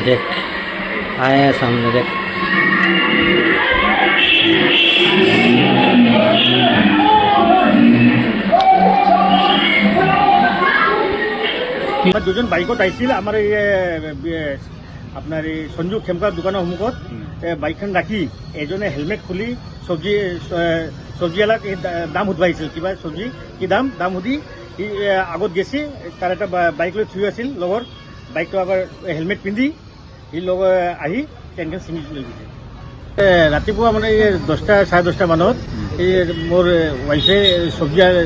देख आया है सामने देख। দুজন বাইকত আহিছিল আমাৰ এই আপোনাৰ এই সঞ্জু খেমকাৰ দোকানৰ সন্মুখত বাইকখন ৰাখি এজনে হেলমেট খুলি চব্জিৱালাক দাম সুধবা আহিছিল, কিবা চব্জি কি দাম সুধি সি আগত গেছি, তাৰ এটা বাইক লৈ থৈ আছিল লগৰ, বাইকটো আবাৰ হেলমেট পিন্ধি সি লগ আহি ট্ৰেইনখন ছিঙি লৈ গৈছে। ৰাতিপুৱা মানে 10টা চাৰে 10টা মানত এই মোৰ ৱাইফে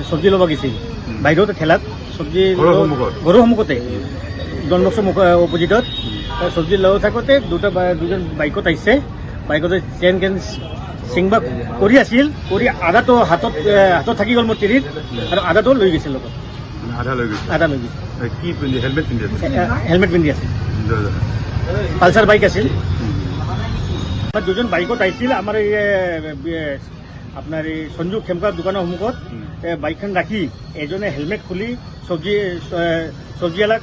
চব্জি ল'ব গৈছিল বাহিৰতে ঠেলাত, চব্জি ঘৰৰ সন্মুখতে ডনবক্সৰ অপজিটত চব্জি লৈ থাকোঁতে দুজন বাইকত আহিছে, বাইকতে ট্ৰেইন ছিংবা কৰি আছিল, কৰি আধাটো হাতত থাকি গ'ল মোৰ তিৰিত আৰু আধাটো লৈ গৈছিল লগত। আধা লৈ গৈছে। কি পিন্ধি হেলমেট পিন্ধি আছে? হেলমেট পিন্ধি আছিল, পালচাৰ বাইক আছিল। দুজন বাইকত আহিছিল আমাৰ এই আপোনাৰ এই সঞ্জু খেমকাৰ দোকানৰ সন্মুখত বাইকখন ৰাখি এজনে হেলমেট খুলি চব্জিৱালাক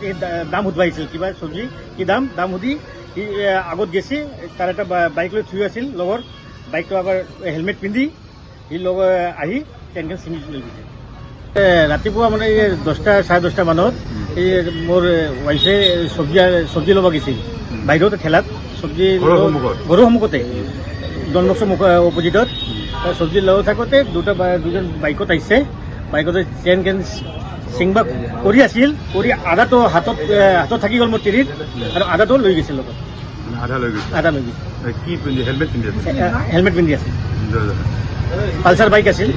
দাম সুধবা আহিছিল, কিবা চব্জি কি দাম সুধি সি আগত গেছি, তাৰ এটা বাইক লৈ থৈ আছিল লগৰ, বাইকটো আবাৰ হেলমেট পিন্ধি সি লগ আহি ট্ৰেইনখন ছিঙি লৈ গৈছে। ৰাতিপুৱা মানে 10টা চাৰে 10টা মানত এই মোৰ ৱাইফে চব্জি ল'ব গৈছিল বাহিৰতে ঠেলাত, চব্জি ঘৰৰ সন্মুখতে ডনবক্সৰ অপজিটত চব্জি লৈ থাকোঁতে দুজন বাইকত আহিছে, বাইকতে ট্ৰেইন ছিংবা কৰি আছিল, কৰি আধাটো হাতত থাকি গ'ল মোৰ তিৰিত আৰু আধাটো লৈ গৈছিল লগত। আধা লৈ গৈছে। কি পিন্ধি হেলমেট পিন্ধি আছে? হেলমেট পিন্ধি আছিল, পালচাৰ বাইক আছিল।